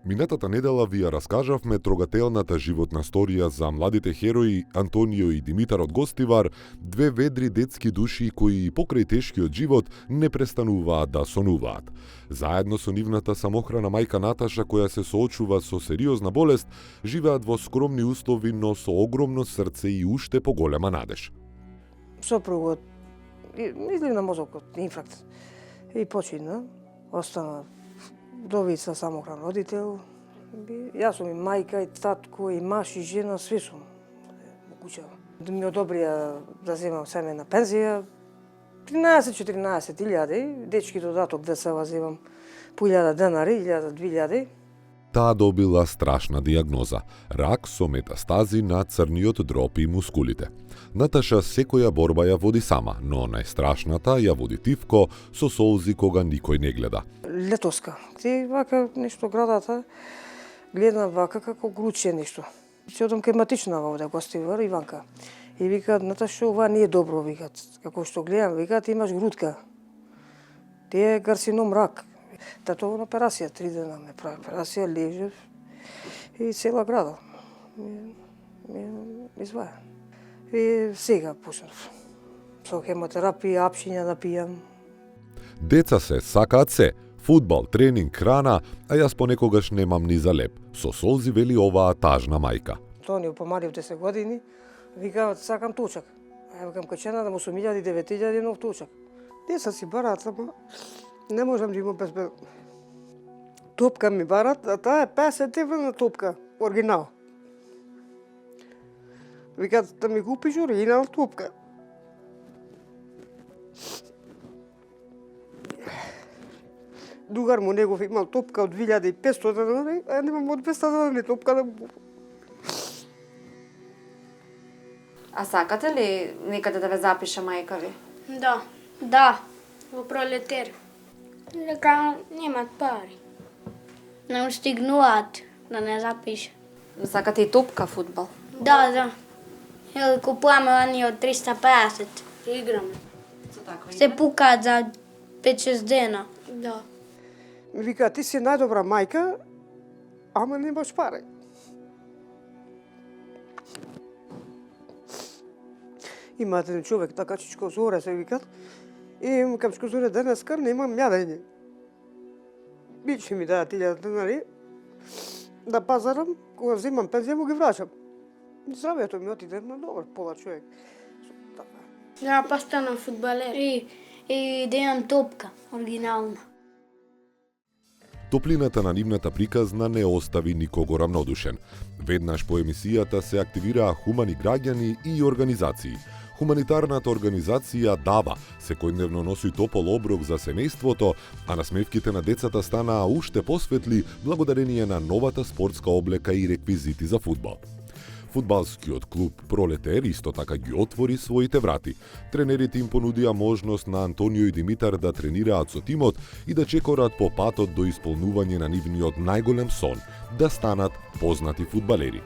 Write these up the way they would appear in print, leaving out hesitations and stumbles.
Минатата недела ви ја раскажавме трогателната животна сторија за младите херои Антонио и Димитар од Гостивар, две ведри детски души кои покрај тешкиот живот не престануваат да сонуваат. Заедно со нивната самохрана мајка Наташа, која се соочува со сериозна болест, живеат во скромни услови, но со огромно срце и уште поголема надеж. Сопругот излив на мозокот, инфаркт, и почина, остана вдовица, самохран родител. Јас сум и мајка, и татко, и маж, и жена, све сум. Могучава. Да ми одобрија да земам семејна пензија, 13-14 илјади, дечки додаток децава земам по 1000 денари, 1000-2000. Таа добила страшна диагноза – рак со метастази на црниот дроб и мускулите. Наташа секоја борба ја води сама, но најстрашната ја води Тивко со солзи кога никој не гледа. Летоска. Ти вака нешто градата, гледам вака како груче нешто. Се одам кај матична овде Гостивар, Иванка. И викаат, Наташа, ова не е добро, викаат. Како што гледам, викаат, имаш грудка. Ти е карцином рак. Татово на операција, 3 дена ме прави операција, лежев и цела града ми изваја. И сега почнав со хемотерапија, апшиња да пијам. Деца се сакаат се, фудбал, тренинг, храна, а јас понекогаш немам ни за леп. Со солзи вели оваа тажна мајка. Тони помалив 10 години, викаат сакам точак. А ја викам качена да му 8000 9000 нов точак. Деца си бараат, ама не можам да имам безбедно. Топка ми барат, а таа е 50 евра топка, оригинал. Викаат да ми купиш оригинал топка. Дугар му негов имал топка од 2500 денари, а немам од 200 денари топка да му. А сакате ли некаде да ве запише мајка ви? Да, во пролетер. Дека немат пари. Не устигнуваат да не запише. Сакате и топка фудбал? Да. Или купуваме они од 350 и играме. Се пукаат за 5-6 дена. Да. Ми викаат, ти си најдобра мајка, ама немаш пари. Имате еден човек, така Чичко Зоре се викат, и му кам Чичко Зоре, денеска немам јадење. Биче ми даат 1000 денари да пазарам, кога земам пензија му ги врачам. Здравието ми отиде на добар, пола човек. Да постанам фудбалер и да имам топка, оригинална. Топлината на нивната приказна не остави никого равнодушен. Веднаш по емисијата се активираа хумани граѓани и организации. Хуманитарната организација ДАБА секојдневно носи топол оброк за семејството, а насмевките на децата станаа уште посветли благодарение на новата спортска облека и реквизити за фудбал. Фудбалскиот клуб Пролетер исто така ги отвори своите врати. Тренерите им понудија можност на Антонио и Димитар да тренираат со тимот и да чекорат по патот до исполнување на нивниот најголем сон – да станат познати фудбалери.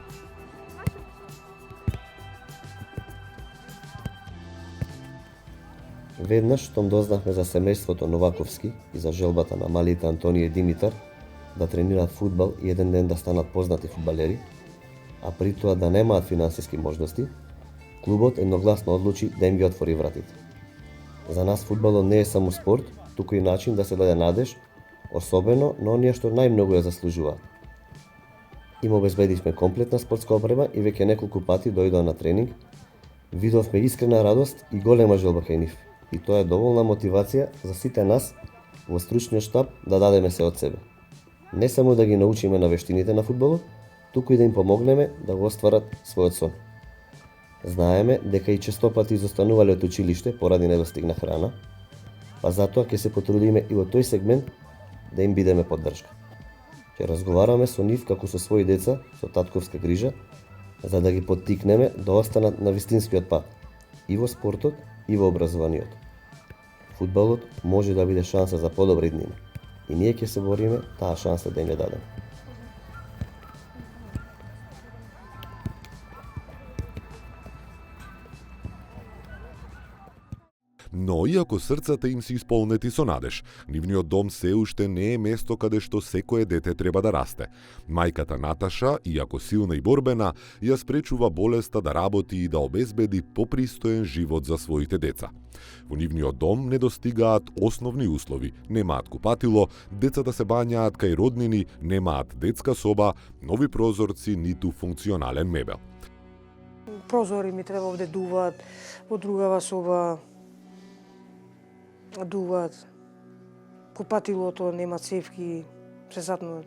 Веднаш штом дознавме за семејството Новаковски и за желбата на малите Антонио и Димитар да тренираат фудбал и еден ден да станат познати фудбалери, а при тоа да немаат финансиски можности, клубот едногласно одлучи да им ги отвори вратите. За нас фудбалот не е само спорт, туку и начин да се даде надеж, особено на оние што најмногу ја заслужуваат. Им обезбедивме комплетна спортска опрема и веќе неколку пати дојдоа на тренинг, видовме искрена радост и голема желба кај нив. И тоа е доволна мотивација за сите нас во стручниот штаб да дадеме се од себе. Не само да ги научиме на вештините на фудбалот, туку и да им помогнеме да го остварат својот сон. Знаеме дека и честопати изостанувале од училиште поради недостиг на храна, па затоа ќе се потрудиме и во тој сегмент да им бидеме поддршка. Ќе разговараме со нив како со своји деца, со татковска грижа, за да ги поттикнеме да останат на вистинскиот пат, и во спортот, и во образованието. Фудбалот може да биде шанса за подобра иднина, и ние ќе се бориме таа шанса да им ја дадеме. Но иако срцата им се исполнети со надеж, нивниот дом се уште не е место каде што секое дете треба да расте. Мајката Наташа, иако силна и борбена, ја спречува болеста да работи и да обезбеди попристоен живот за своите деца. Во нивниот дом недостигаат основни услови, немаат купатило, децата се бањаат кај роднини, немаат детска соба, нови прозорци, ниту функционален мебел. Прозори ми треба овде дуваат, во другава соба дуваат. Купатилото нема цевки, пресатно.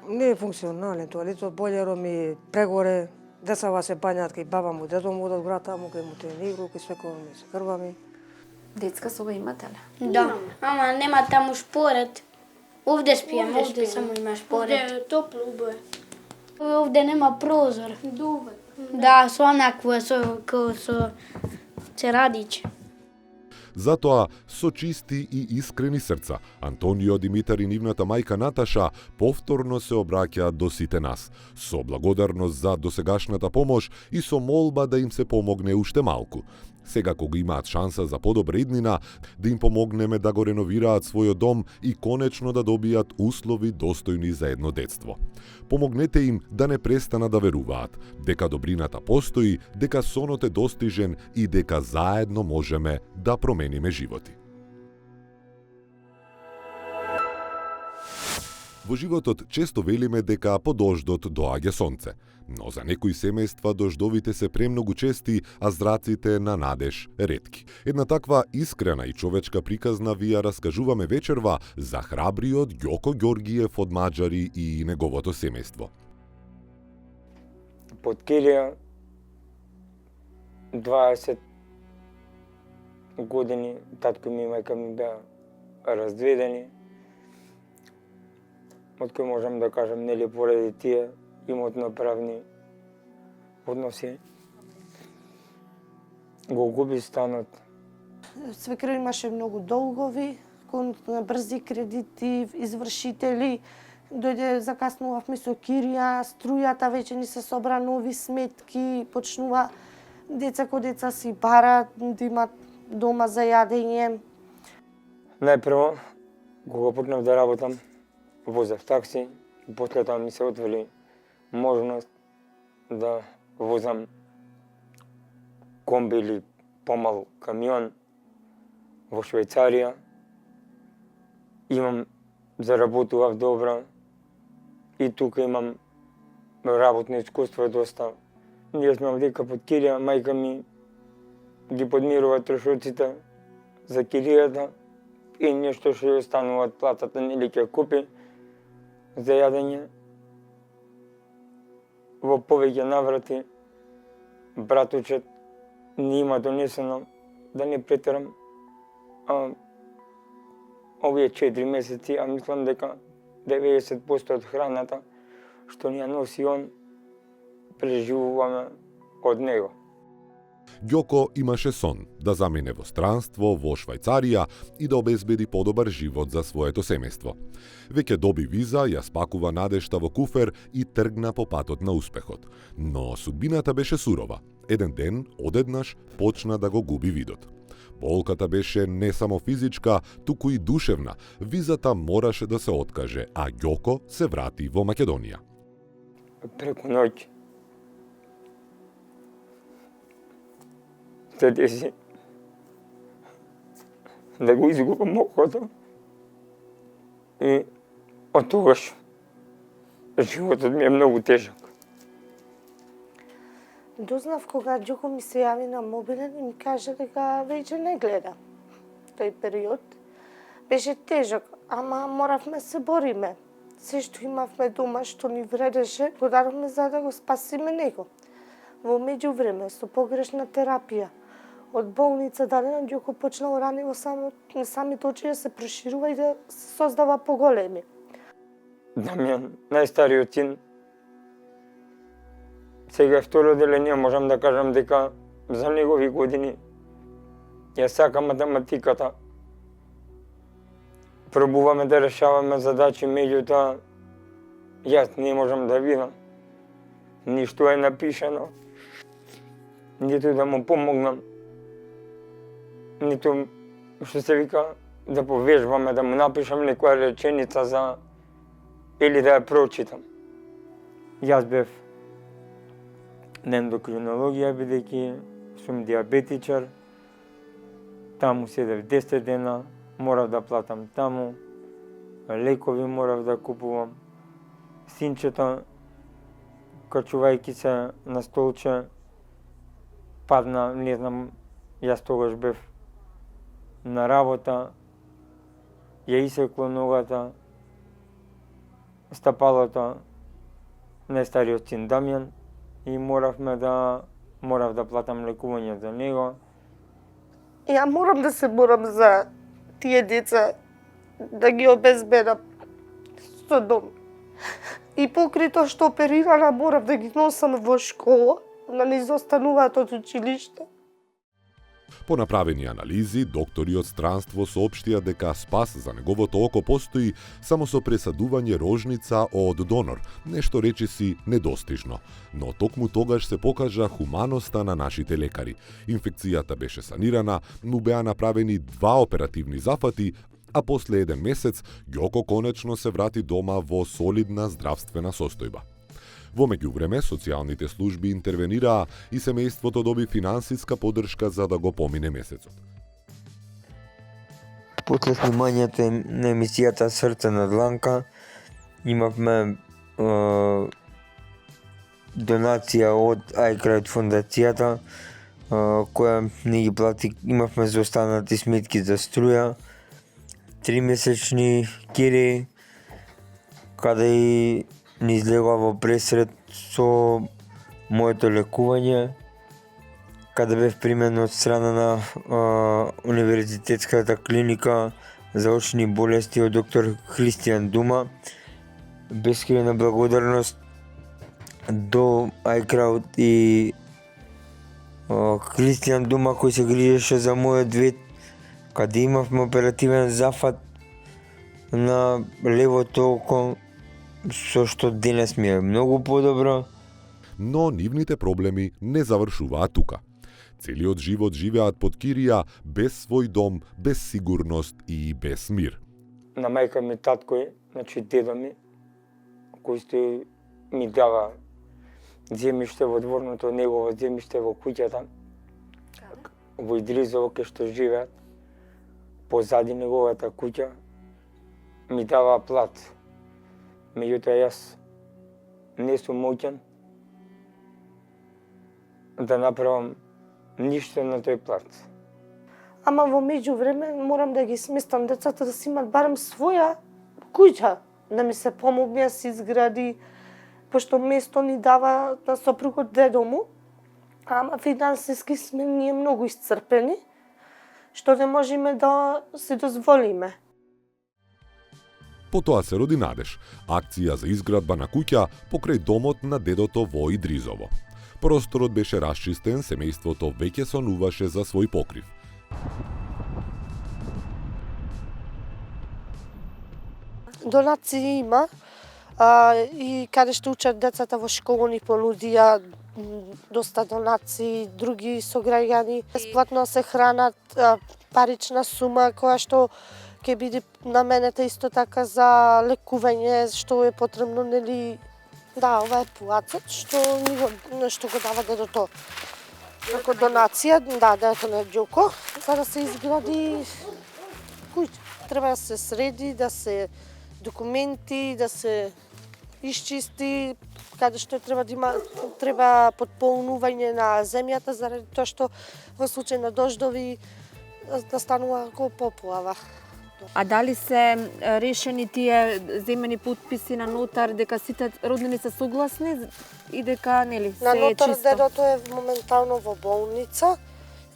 Не е функционален тоалетот, бољеро ми е прегоре, децава се бањаат кај баба му, дедо му одат град таму, кај му трениру, кај свекова ми се крвами. Детска соба имате ли? Да, ама нема таму шпоред. Овде спијам, овде само има шпоред. Овде е топло, убаво. Овде нема прозор. Дува. Да, со онакво, со церадич. Затоа, со чисти и искрени срца, Антонио, Димитар и нивната мајка Наташа повторно се обраќаат до сите нас, со благодарност за досегашната помош и со молба да им се помогне уште малку. Сега кога имаат шанса за подобра иднина, да им помогнеме да го реновираат својот дом и конечно да добијат услови достојни за едно детство. Помогнете им да не престанат да веруваат, дека добрината постои, дека сонот е достижен и дека заедно можеме да промениме животи. Во животот често велиме дека по дождот доаѓа сонце, но за некои семејства дождовите се премногу чести, а зраците на надеж ретки. Една таква искрена и човечка приказна ви ја раскажуваме вечерва за храбриот Ѓоко Ѓоргиев од Маџари и неговото семејство. Под Келија 20 години татко ми и мајка ми беа раздведени. Од кој можам да кажам, нели поради тие имотно-правни односи го губи станот. Свекрва имаше многу долгови, на брзи кредити, извршители. Дојде, закаснувавме со кирија, струјата веќе ни се собра нови сметки, почнува деца ко деца си барат, да имат дома за јадење. Најпрво, кога почнав да работам, возев такси, после тоа ми се отвели можност да возам комби или помал камион во Швајцарија. Заработував добро и тука имам работно искуство доста. Ние сме овдека под кирија, мајка ми ги подмирува трошоците за киријата и нешто што ја останува од платата, нели ќе купи за јадење. Во повеќе наврати братучет ни има донесено, да не претерам, овие 4 месеци, а мислам дека 90% од храната што ни ја носи он, преживуваме од него. Ѓоко имаше сон да замине во странство во Швајцарија и да обезбеди подобар живот за своето семејство. Веќе доби виза, ја спакува надежта во куфер и тргна по патот на успехот. Но судбината беше сурова. Еден ден, одеднаш, почна да го губи видот. Болката беше не само физичка, туку и душевна. Визата мораше да се откаже, а Ѓоко се врати во Македонија. Преку ноќ се деси да го изгубам окото и од тогаш животот ми е многу тежок. Дознав кога Ѓоко ми се јави на мобилен и ми каже дека веќе не гледа. Тој период беше тежок, ама моравме се бориме. Се што имавме дома, што ни вредеше, го дадовме за да го спасиме него. Во меѓувреме, со погрешна терапија, од болница дадена, Ѓоко почнал ранево самите очи да се проширува и да се создава поголеми. Дамјан, најстариот син, сега е второ деление, можам да кажам дека за негови години ја сака математиката. Пробуваме да решаваме задачи, меѓутоа јас не можам да видам ништо е напишано, ниту да му помогнам. ниту што се вика да повежбаме, да му напишам некоја реченица за или да ја прочитам. Јас бев на ендокринологија бидејќи сум диабетичар. Таму седев 10 дена, морав да платам таму, лекови морав да купувам. Синчето, качувајќи се на столче, падна, не знам, јас тогаш бев на работа, ја исекло ногата, стапалото на стариот син Дамјан и морав да платам лекување за него. Ја морам да се борам за тие деца, да ги обезбедам со дом. И покрај тоа што оперирана, морав да ги носам во школа, да не изостануваат од училиште. По направени анализи, доктори од странство соопштија дека спас за неговото око постои само со пресадување рожница од донор, нешто речиси недостижно. Но токму тогаш се покажа хуманоста на нашите лекари. Инфекцијата беше санирана, му беа направени 2 оперативни зафати, а после 1 месец Ѓоко конечно се врати дома во солидна здравствена состојба. Во меѓувреме, социјалните служби интервенираа и семејството доби финансиска поддршка за да го помине месецот. После снимањето на емисијата Срце на дланка, имавме донација од iCrowd фондацијата, која не ги плати, имавме за останати сметки за струја, 3 месечни кири, каде и не излегува во пресред со моето лекување, каде бев примен од страна на Универзитетската клиника за очни болести од доктор Христијан Дума. Бескриена благодарност до iCrowd и Христијан Дума кој се грижеше за мојот вид, каде имавме оперативен зафат на левото око, со што денес ми е многу подобро. Но нивните проблеми не завршуваат тука. Целиот живот живеат под кирија, без свој дом, без сигурност и без мир. На мајка ми, татко, значи дедо ми, кој што ми дава земјиште во дворното, негово земјиште во куќата, во Идризово кај што живеат, позади неговата куќа, ми дава плат. Меѓутоа јас не сум моќен да направам ништо на тој плат. Ама во меѓувреме морам да ги сместам децата да си имат барем своја куќа, да ми се помогне да се изгради, пошто место ни дава на сопругот дедо му, ама финансиски сме ние многу исцрпени, што не можеме да се дозволиме. Потоа се роди надеж, акција за изградба на куќа покрај домот на дедото во Идризово. Просторот беше расчистен, семејството веќе сонуваше за свој покрив. Донации има, и каде што учат децата во школа ни понудија доста донации, други сограѓани бесплатно се хранат, парична сума која што ќе биде наменета исто така за лекување, што е потребно, нели. Да, ова е плацот што го дава дедото како донација, да, дедото на Ѓоко, за да се изгради куќа. Треба да се среди, да се документи, да се исчисти, каде што треба потполнување на земјата, заради тоа што во случај на дождови да станува како поплава. А дали се решени тие земени подписи на нотар дека сите роднини се согласни и дека нели се на нотар чисто? Дедото е моментално во болница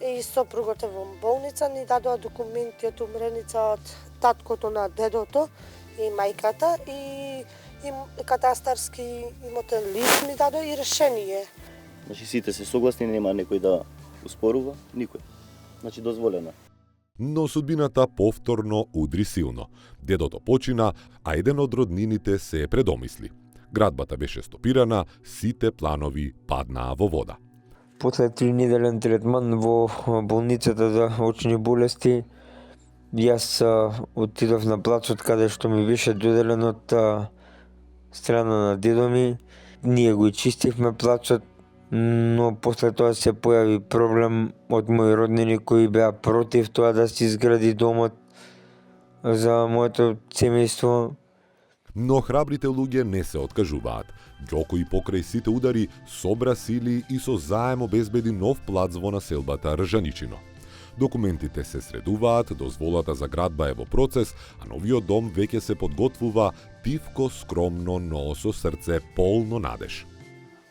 и сопругот е во болница, ни дадоа документи од умреница од таткото на дедото и мајката и катастарски имотен лист ни дадоа и решение. Значи сите се согласни, нема некој да успорува, никој. Значи дозволено. Но судбината повторно удри силно. Дедото почина, а еден од роднините се предомисли. Градбата беше стопирана, сите планови паднаа во вода. после 3-неделен третман во болницата за очни болести, јас отидов на плацот каде што ми беше доделен од страна на дедо ми. Ние го чистивме плацот, но после тоа се појави проблем од мои роднини кои беа против тоа да се изгради домот за моето семејство. Но храбрите луѓе не се откажуваат. Ѓоко и покрај сите удари собра сили и со заем обезбеди нов плац во населбата Ржаничино. Документите се средуваат, дозволата за градба е во процес, а новиот дом веќе се подготвува тивко, скромно, но со срце полно надеж.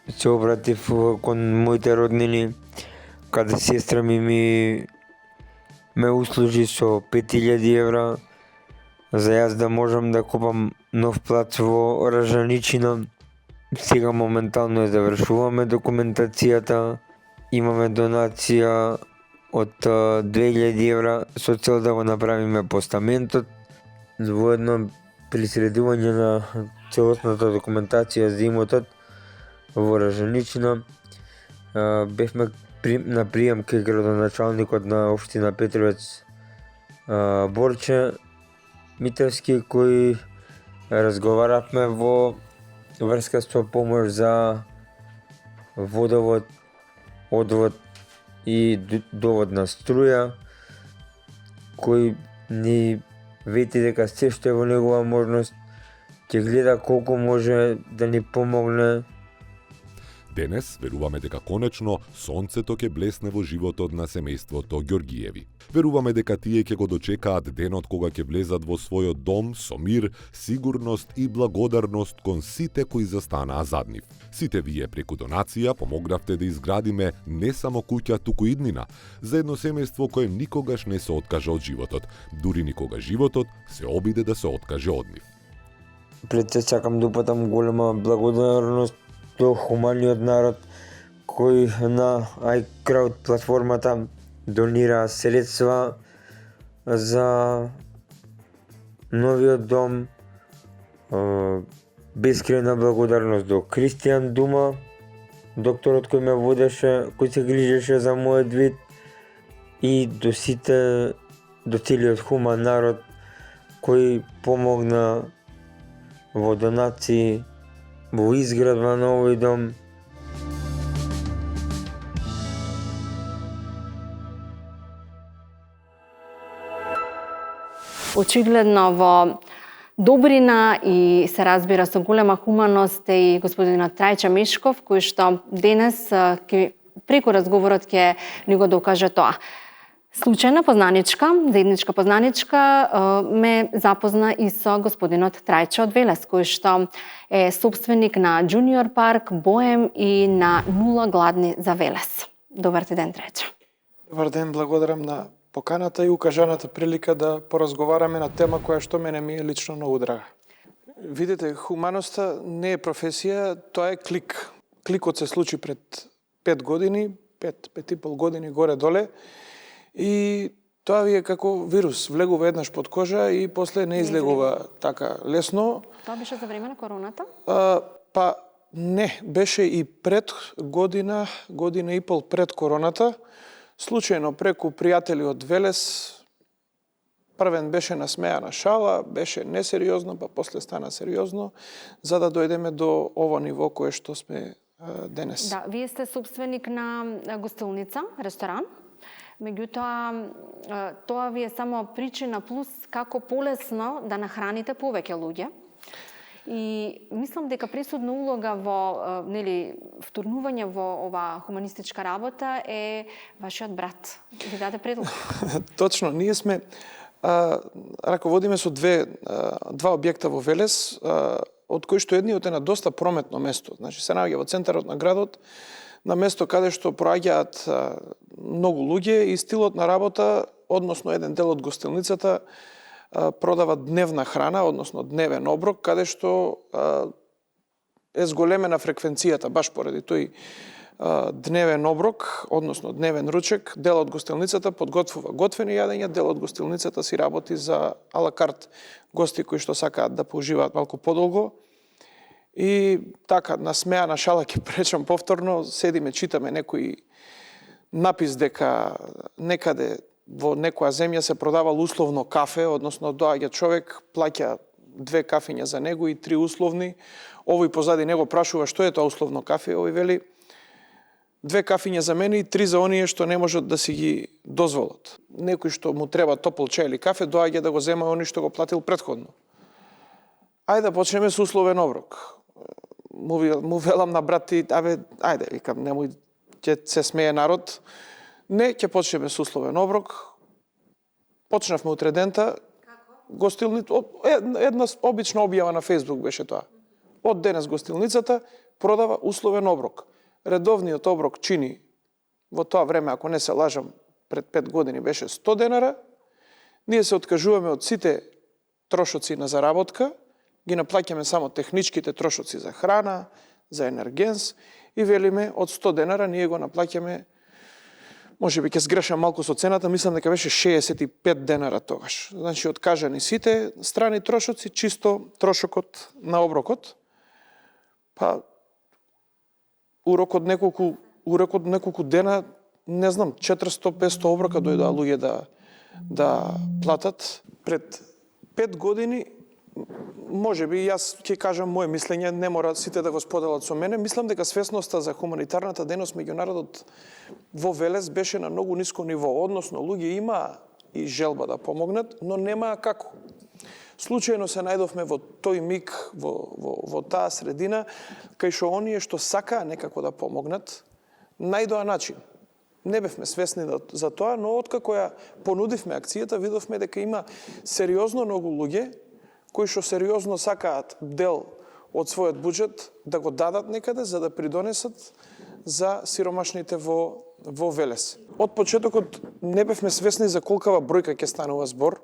Се обратив кон моите роднини, каде сестра ми ме услужи со 5000 евра за јас да можам да купам нов плац во Ржаничино. Сега моментално завршуваме документацијата, имаме донација од 2000 евра со цел да го направиме постаментот. Воедно при средување на целосната документација за имотот во Ржаничино бевме на прием кај градоначалникот на општина Петровец Борче Митевски, кој разговаравме во врска со помош за водовод, одвод и доводна струја, кој ни вети дека се што е во негова можност ќе гледа колку може да ни помогне. Денес веруваме дека конечно сонцето ќе блесне во животот на семејството Ѓоргиеви. Веруваме дека тие ќе го дочекаат денот кога ќе влезат во својот дом со мир, сигурност и благодарност кон сите кои застанаа зад нив. Сите вие преку донација помогнавте да изградиме не само куќа, туку иднина за едно семејство кое никогаш не се откажа од животот, дури никога животот се обиде да се откаже од нив. Пред се сакам да упатам голема благодарност до хуманиот народ кој на iCrowd платформата донира средства за новиот дом. Бескрајна благодарност до Кристијан Дума, докторот кој ме водеше, кој се грижеше за мојот вид, и до сите, до целиот хуман народ кој помогна во донации, во изградба на овој дом. Очигледно во добрина и се разбира со голема хуманост е и господинот Трајчо Мишков, кој што денес преку разговорот ќе ни го докаже тоа. Случајна познаничка, заедничка познаничка ме запозна и со господинот Трајчо од Велес, кој што е собственик на Junior парк, Боем и на Нула гладни за Велес. Добар ти ден, Трајчо. Добар ден, благодарам на поканата и укажаната прилика да поразговараме на тема која што мене ми е лично многу драга. Видите, хуманоста не е професија, тоа е клик. Кликот се случи пред 5 години, 5,5 години горе-доле, и тоа ви е како вирус, влегува еднаш под кожа и после не излегува така лесно. Тоа беше за време на короната? Па не, беше и пред година и пол пред короната. Случајно преку пријатели од Велес, првен беше насмејана шала, беше несериозно, па после стана сериозно, за да дојдеме до ово ниво кое што сме денес. Да, вие сте собственик на гостилница, ресторан. Меѓутоа, тоа ви е само причина плюс како полесно да нахраните повеќе луѓе. И мислам дека пресудна улога во втурнување во ова хуманистичка работа е вашиот брат. Ви даде предлог. Точно, ние сме раководиме со два објекта во Велес, од кои што едниот е на доста прометно место. Значи се наоѓа во центарот на градот, на место каде што проаѓаат многу луѓе и стилот на работа, односно еден дел од гостилницата продава дневна храна, односно дневен оброк, каде што е зголемена фреквенцијата, баш поради тој дневен оброк, односно дневен ручек. Дел од гостилницата подготвува готвени јадења, дел од гостилницата си работи за алакарт гости кои што сакаат да поуживаат малку подолго. И така, на смеа, на шала ќе пречам повторно, седиме, читаме некој напис дека некаде во некоја земја се продавал условно кафе, односно доаѓа човек, плаќа 2 кафиња за него и 3 условни. Овој позади него прашува што е тоа условно кафе, овој вели 2 кафиња за мене и 3 за оние што не можат да си ги дозволат. Некој што му треба топол чај или кафе, доаѓа да го зема оној што го платил претходно. Ајде да почнеме со условен оброк. Му велам на брат ти, ајде, викам, немој, ќе се смее народ. Не, ќе почнеме со условен оброк. Почнавме утре дента. Една обична објава на Facebook беше тоа. Од денес гостилницата продава условен оброк. Редовниот оброк чини во тоа време, ако не се лажам, пред 5 години беше 100 денара. Ние се откажуваме од сите трошоци на заработка, ги наплаќаме само техничките трошоци за храна, за енергенс и велиме од 100 денара ние го наплаќаме, може би ќе сгрешам малку со цената, мислам дека беше 65 денара тогаш. Значи откажани сите страни трошоци, чисто трошокот на оброкот. Па урок од неколку дена, не знам, 400-500 оброка дојдоа луѓе да платат. Пред 5 години, може би јас ќе кажам моje мислење, не мора сите да го споделат со мене. Мислам дека свесноста за хуманитарната дејност меѓу народот во Велес беше на многу ниско ниво. Односно, луѓе има и желба да помогнат, но немаа како. Случајно се најдовме во тој миг, во таа средина, кај што оние што сакаа некако да помогнат, најдоа начин. Не бевме свесни за тоа, но откако ја понудивме акцијата, видовме дека има сериозно многу луѓе кои што сериозно сакаат дел од својот буџет да го дадат некаде за да придонесат за сиромашните во Велес. Од почетокот не бевме свесни за колкава бројка ќе станува збор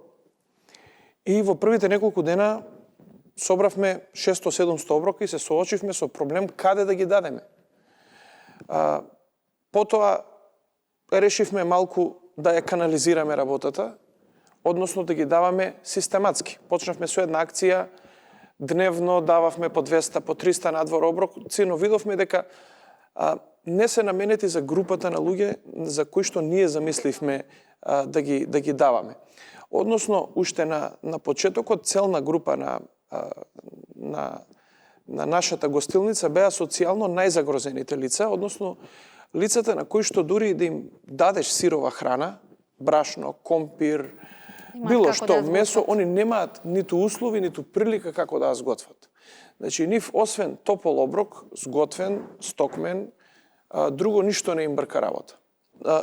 и во првите неколку дена собравме 600-700 оброка и се соочивме со проблем каде да ги дадеме. Потоа решивме малку да ја канализираме работата, односно да ги даваме систематски. Почнавме со една акција, дневно дававме по 200, по 300 надвор оброци, но видовме дека не се наменети за групата на луѓе за кои што ние замисливме да ги даваме. Односно, уште на почетокот, целна група на нашата гостилница беа социјално најзагрозените лица, односно лицата на кои што дури да им дадеш сирова храна, брашно, компир, било што, месо, они немаат ниту услови, ниту прилика како да ја сготват. Значи, нив, освен топол оброк, сготвен, стокмен, друго ништо не им брка работа.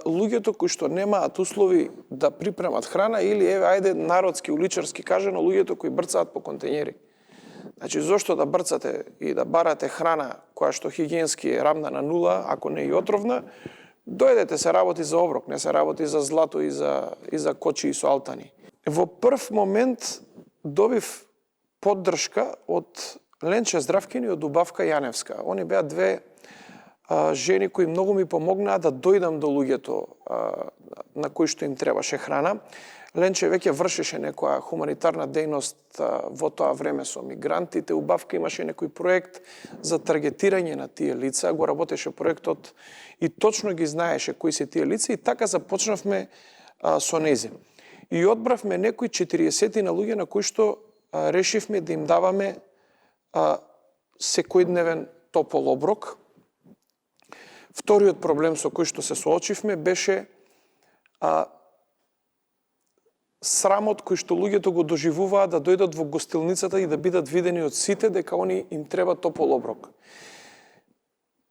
Луѓето кои што немаат услови да припремат храна или, ајде, народски, уличарски кажано, луѓето кои брцаат по контењери. Значи, зошто да брцате и да барате храна која што хигиенски е рамна на нула, ако не и отровна, дојдете се работи за оброк, не се работи за злато и за кочи со алтани. Во прв момент добив поддршка од Ленче Здравкин и од Убавка Јаневска. Они беа две жени кои многу ми помогнаа да дојдам до луѓето на кои што им требаше храна. Ленче веќе вршеше некоја хуманитарна дејност во тоа време со мигрантите. Убавка имаше некој проект за таргетирање на тие лица, го работеше проектот и точно ги знаеше кои се тие лица и така започнавме со нези. И одбравме некои 40 на луѓе на кои што решивме да им даваме секојдневен топол оброк. Вториот проблем со кој што се соочивме беше срамот кој што луѓето го доживуваат да дојдат во гостилницата и да бидат видени од сите дека они им треба топол оброк.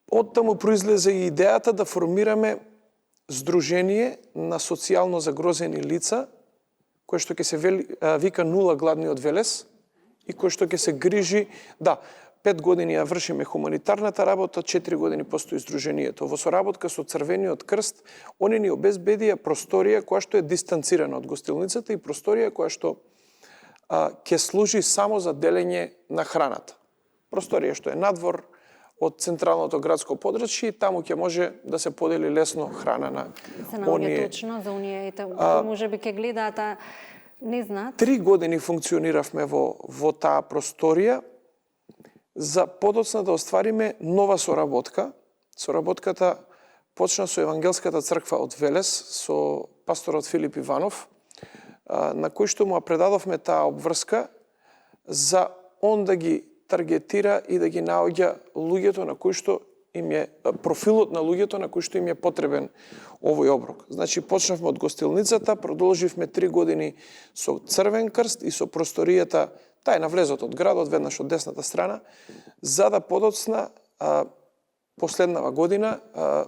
Оттаму произлезе и идејата да формираме здружение на социјално загрозени лица, кој што ќе се вика Нула гладни од Велес и кој што ќе се грижи, 5 години ја вршиме хуманитарната работа, 4 години постои здруженијето. Во соработка со Црвениот крст, они ни обезбедија просторија која што е дистанцирана од гостилницата и просторија која што ќе служи само за делење на храната. Просторија што е надвор од централното градско подрачје и таму ќе може да се подели лесно храна на оние. Точно за оние, може би ќе гледаат, не знаат. 3 години функциониравме во таа просторија за подоцна да оствариме нова соработка. Соработката почна со Евангелската црква од Велес, со пасторот Филип Иванов, на кој што му предадовме таа обврска за он да ги таргетира и да ги наоѓа луѓето на кои што им е профилот на луѓето на кои што им е потребен овој оброк. Значи почнавме од гостилницата, продолживме 3 години со Црвен крст и со просторијата, таа е на влезот од градот, веднаш од десната страна, за да подоцна последнава година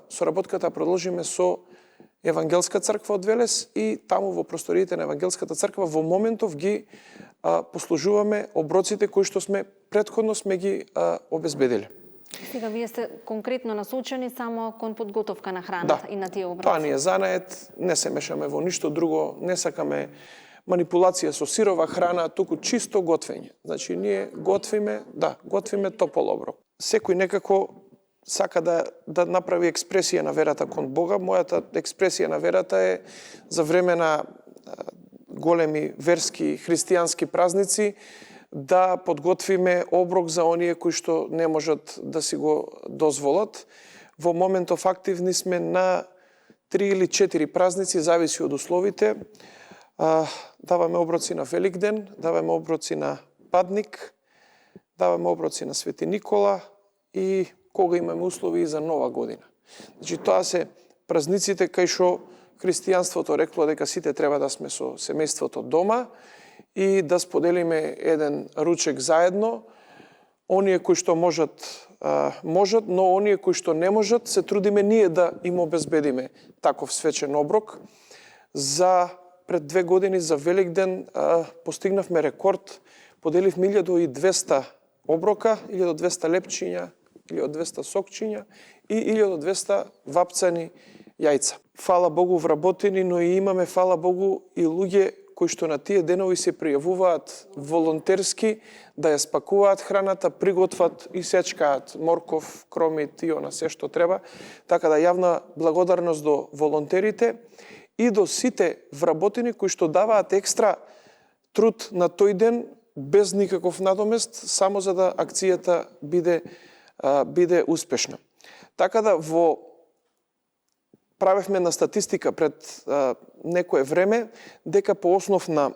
соработката продолжиме со Евангелска црква од Велес и таму во просториите на Евангелската црква во моментов ги послужуваме оброците кои што сме претходно сме ги обезбедили. Сега вие сте конкретно насочени само кон подготовка на храната и на тие оброци. Тоа ни е занает, не се мешаме во ништо друго, не сакаме манипулација со сирова храна, туку чисто готвење. Значи ние готвиме топол оброк. Секој некако сака да направи експресија на верата кон Бога. Мојата експресија на верата е за време на големи верски христијански празници да подготвиме оброк за оние кои што не можат да си го дозволат. Во моментов активни сме на 3 или 4 празници, зависи од условите. Даваме оброци на Великден, даваме оброци на Падник, даваме оброци на Свети Никола и кога имаме услови и за Нова година. Значи тоа се празниците кај што христијанството рекло дека сите треба да сме со семејството дома и да споделиме еден ручек заедно. Оние кои што можат, но оние кои што не можат, се трудиме ние да им обезбедиме таков свечен оброк. За пред 2 години за Великден постигнавме рекорд, поделивме 1200 оброка, 1200 лепчиња, 1200 сокчиња и 1200 вапцани јајца. Фала Богу вработени, но и имаме, фала Богу, и луѓе кои што на тие денови се пријавуваат волонтерски да ја спакуваат храната, приготват и сечкаат морков, кромит и она се што треба. Така да јавна благодарност до волонтерите и до сите вработени кои што даваат екстра труд на тој ден без никаков надомест, само за да акцијата биде успешна. Така да правевме на статистика пред некое време дека по основ на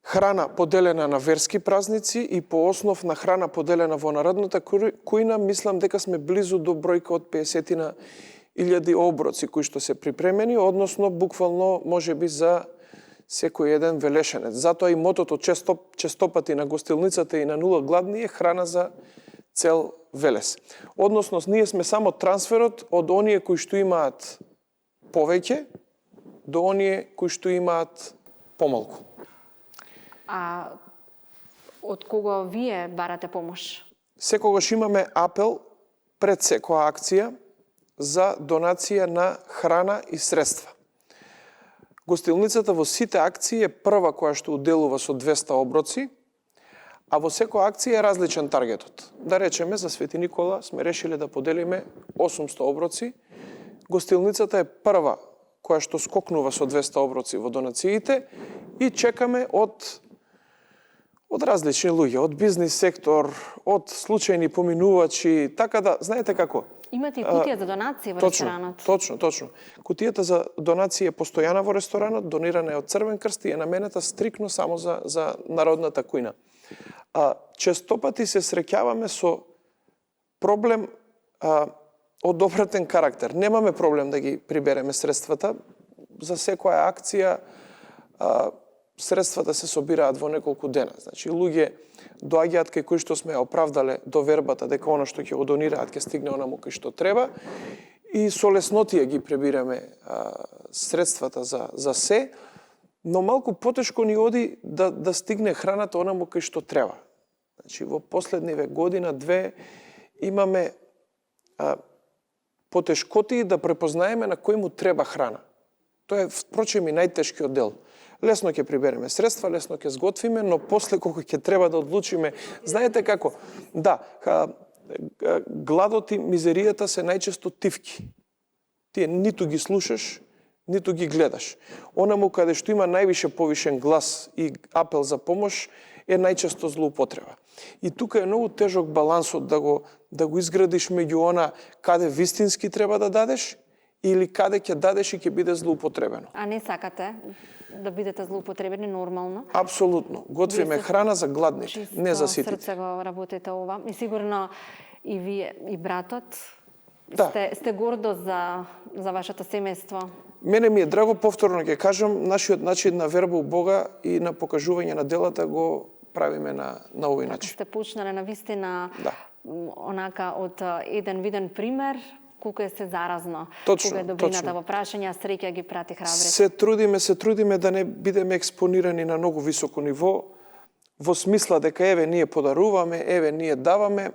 храна поделена на верски празници и по основ на храна поделена во народната кујна, мислам дека сме близу до бројка од 50.000 оброци кои што се припремени, односно буквално можеби за секој еден велешенец. Затоа и мотото честопати на гостилницата и на нула гладни е храна за цел Велес. Односно, ние сме само трансферот од оние кои што имаат повеќе до оние кои што имаат помалку. А од кого вие барате помош? Секогаш имаме апел пред секоја акција за донација на храна и средства. Гостилницата во сите акции е прва која што уделува со 200 оброци, а во секоја акција е различен таргетот. Да речеме, за Свети Никола сме решиле да поделиме 800 оброци. Гостилницата е прва која што скокнува со 200 оброци во донациите и чекаме од различни луѓе, од бизнис сектор, од случајни поминувачи, така да, знаете како? Имате и кутија за донација во ресторанот. Точно. Кутијата за донација е постојана во ресторанот, донирана е од Црвен крст и е наменета стрикно само за народната кујна. Честопати се среќаваме со проблем од обратен карактер. Немаме проблем да ги прибереме средствата. За секоја акција средствата се собираат во неколку дена. Значи, луѓе доаѓаат кај кои што сме оправдале довербата дека она што ќе го донираат ќе стигне онаму кај што треба и со леснотија ги пребираме средствата за се, но малку потешко ни оди да стигне храната онаму кај што треба. Значи, во последниве година-две имаме потешкоти да препознаеме на кој му треба храна. Тоа е, впрочем, и најтешкиот дел. Лесно ќе прибереме средства, лесно ќе сготвиме, но после кога ќе треба да одлучиме, знаете како? Да, гладот и мизеријата се најчесто тивки. Тие ниту ги слушаш, ниту ги гледаш. Онаму каде што има највише повишен глас и апел за помош е најчесто злоупотреба. И тука е многу тежок балансот да го изградиш меѓу она каде вистински треба да дадеш или каде ќе дадеш и ќе биде злоупотребено. А не сакате да бидете злоупотребени нормално? Апсолутно. Готвиме храна за гладните, не за ситите. Срце го работите ова. И сигурно и вие, и братот, Да. сте гордо за вашето семејство. Мене ми е драго, повторно ќе кажам, нашиот начин на верба у Бога и на покажување на делата го правиме на овој начин. Сте почнале на вистина Да. онака од еден виден пример, колку е се заразно. Точно, Кога е добрината точно. во прашања, среќа ги прати храбри. Се трудиме да не бидеме експонирани на многу високо ниво, во смисла дека еве ние подаруваме, еве ние даваме.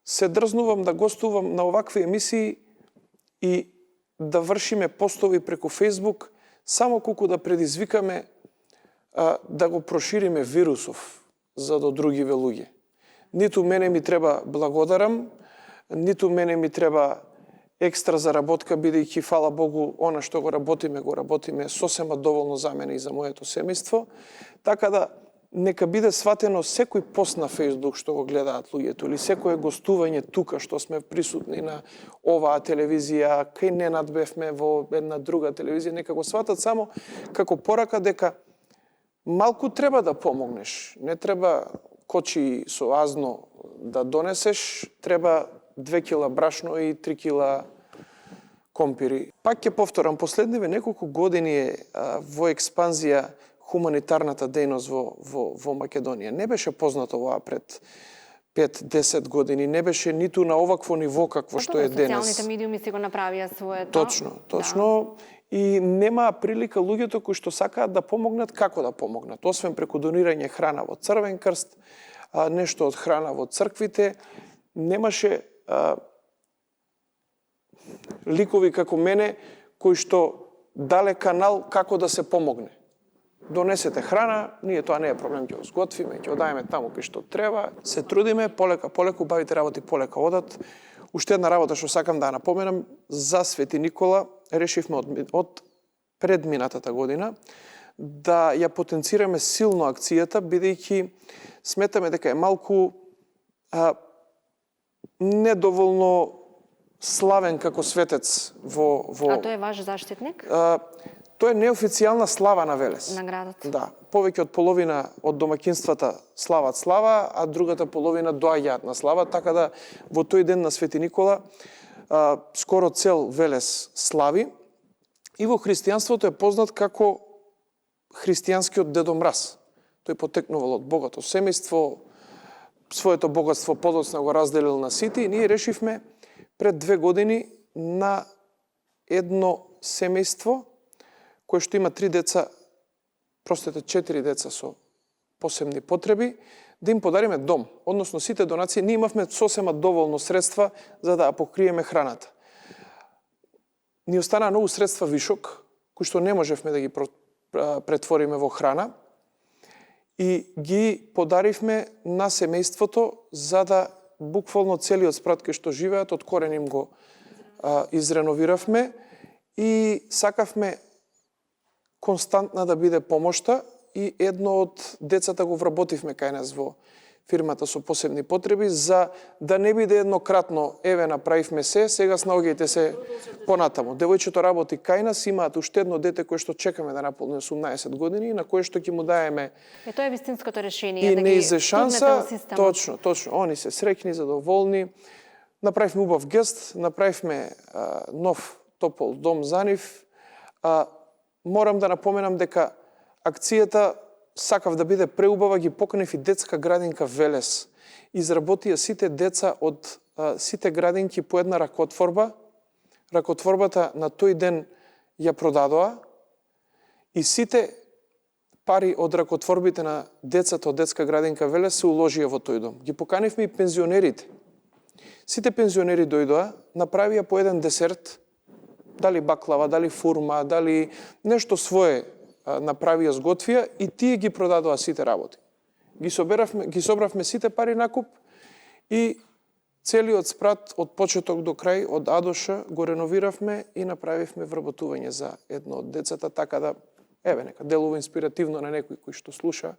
Се дрзнувам да гостувам на овакви емисии и да вршиме постови преку Facebook, само колку да предизвикаме да го прошириме вирусов за до другиве луѓе. Ниту мене ми треба благодарам, ниту мене ми треба екстра заработка, бидејќи, фала Богу, она што го работиме сосема доволно за мене и за моето семејство. Така да, нека биде сватено секој пост на Facebook што го гледаат луѓето или секое гостување тука што сме присутни на оваа телевизија, кај Ненад бевме во една друга телевизија, нека го сватат само како порака дека малку треба да помогнеш. Не треба кочи со азно да донесеш, треба 2 кила брашно и 3 кила компири. Пак ќе повторам, последниве неколку години е во експанзија хуманитарната дејност во Македонија. Не беше познато ова пред 5-10 години, не беше ниту на овакво ниво какво што е денес. Социјалните медиуми си го направија своето. Точно. Да. И нема прилика луѓето кои што сакаат да помогнат, како да помогнат. Освен преку донирање храна во Црвен крст, нешто од храна во црквите, немаше ликови како мене кои што дале канал како да се помогне. Донесете храна, ние тоа не е проблем, ќе го сготвиме, ќе го дајме таму кај што треба. Се трудиме, полека, убавите работи полека одат. Уште една работа што сакам да напоменам, за Свети Никола решивме од предминатата година да ја потенцираме силно акцијата, бидејќи сметаме дека е малку недоволно славен како светец во... А тој е ваш заштитник? Тоа е неофицијална слава на Велес. На градот. Да, повеќе од половина од домаќинствата слават слава, а другата половина доаѓаат на слава, така да во тој ден на Свети Никола скоро цел Велес слави и во христијанството е познат како христијанскиот Дедо Мраз. Тој потекнувал од богато семејство, своето богатство подоцна го разделил на сите и ние решивме пред 2 години на едно семејство кое што има 3 деца, 4 деца со посебни потреби, да им подариме дом. Односно, сите донации, ние имавме сосема доволно средства за да покриеме храната. Ни остана многу средства вишок, кои што не можевме да ги претвориме во храна, и ги подаривме на семејството за да буквално целиот спрат кај што живеат, од корен им го изреновиравме и сакавме константна да биде помошта и едно од децата го вработивме кај нас во фирмата со посебни потреби за да не биде еднократно, еве направивме се, сега снаоѓајте се понатаму. Девојчето работи кај нас, имаат уште едно дете кое што чекаме да наполни 18 години, на кое што ќе му даеме тоа е вистинското решение, и да не ги изе шанса, турнете во системот. точно, они се среќни, задоволни. Направивме убав гест, направивме нов топол дом за нив. Морам да напоменам дека акцијата сакав да биде преубава, ги поканев и детска градинка Велес. Изработија сите деца од сите градинки по една ракотворба. Ракотворбата на тој ден ја продадоа и сите пари од ракотворбите на децата од детска градинка Велес се уложија во тој дом. Ги поканивме и пензионерите. Сите пензионери дојдоа, направија по еден десерт, дали баклава, дали фурма, дали нешто свое направија, сготвија и тие ги продадоа сите работи. Ги собравме сите пари на куп и целиот спрат од почеток до крај, од А до Ш, го реновиравме и направивме вработување за едно од децата, така да, еве, нека делува инспиративно на некој кој што слуша,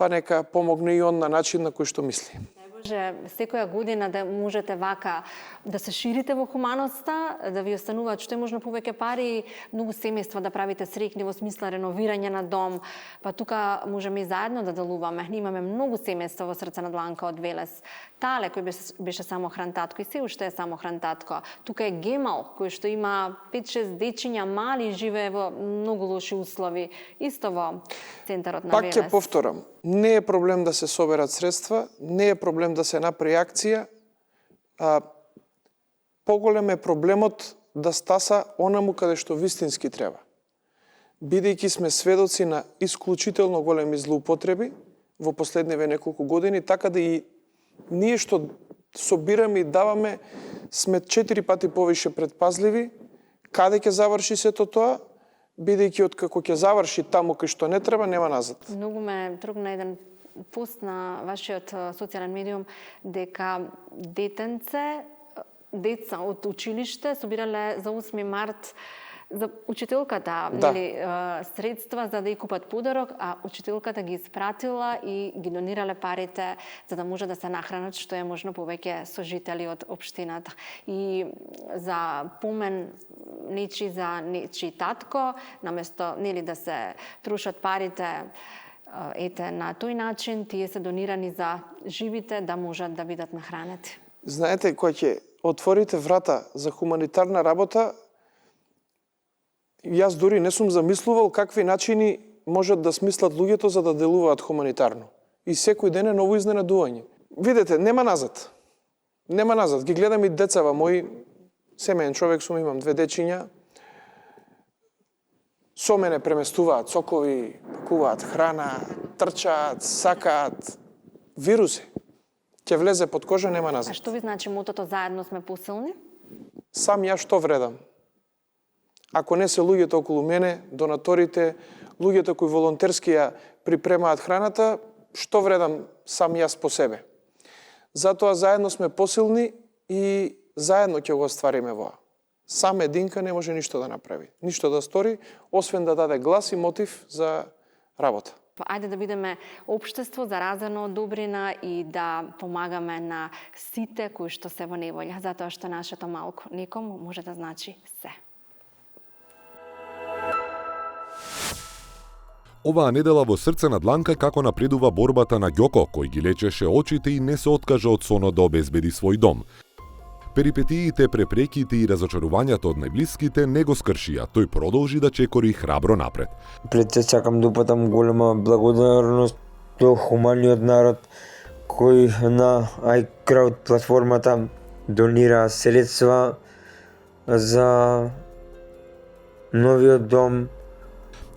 па нека помогне и он на начин на кој што мисли. Може секоја година да можете вака да се ширите во хуманоста, да ви остануваат што е можно повеќе пари, многу семејства да правите среќни во смисла реновирање на дом, па тука можеме и заедно да делуваме. Ние имаме многу семејства во Срце на дланка од Велес. Тале кој беше самохран татко и се уште е самохран татко. Тука е Гемал кој што има 5-6 дечиња мали и живее во многу лоши услови, исто во центарот на Велес. Пак ќе повторам, не е проблем да се соберат средства, не е проблем да се направи акција, поголем е проблемот да стаса онаму каде што вистински треба. Бидејќи сме сведоци на исклучително големи злоупотреби во последниве неколку години, така да и ние што собираме и даваме сме 4 пати повише предпазливи каде ќе заврши сето тоа, бидејќи откако ќе заврши таму кај што не треба, нема назад. Многу ме трогна еден пост на вашиот социјален медиум дека деца од училиште собирале за 8 март за учителката, нели, средства за да ја купат подарок, а учителката ги испратила и ги донирале парите за да може да се нахранат што е можно повеќе сожители од општината. И за помен за нечи татко, наместо нели да се трошат парите на тој начин, тие се донирани за живите да можат да бидат нахранети. Знаете, кога ќе отворите врата за хуманитарна работа, јас дури не сум замислувал какви начини можат да смислат луѓето за да делуваат хуманитарно. И секој ден е ново изненадување. Видете, нема назад. Нема назад. Ги гледам и децава мои, семеен човек сум, имам 2 дечиња. Со мене преместуваат сокови, пакуваат храна, трчаат, сакаат. Вируси. Ќе влезе под кожа, нема назад. А што ви значи мотото заедно сме посилни? Сам ја што вредам? Ако не се луѓето околу мене, донаторите, луѓето кои волонтерски ја припремаат храната, што вредам сам јас по себе? Затоа заедно сме посилни и заедно ќе го оствариме воа. Сам единка не може ништо да направи, ништо да стори, освен да даде глас и мотив за работа. Ајде да бидеме општество заразено од добрина и да помагаме на сите кои што се во неволја, затоа што нашето малку некому може да значи се. Оваа недела во Срце на дланка како напредува борбата на Ѓоко, кој ги лечеше очите и не се откажа од сонот да обезбеди свој дом. Перипетиите, препреките и разочарувањата од најблиските не го скршија, тој продолжи да чекори храбро напред. Пред се сакам да упатам голема благодарност до хуманиот народ кој на iCrowd платформата донира средства за новиот дом.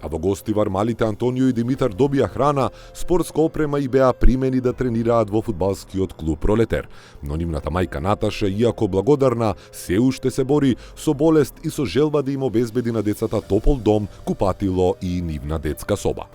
А во Гостивар малите Антонио и Димитар добија храна, спортска опрема и беа примени да тренираат во фудбалскиот клуб Пролетер. Но нивната мајка Наташа, иако благодарна, се уште се бори со болест и со желба да им обезбеди на децата топол дом, купатило и нивна детска соба.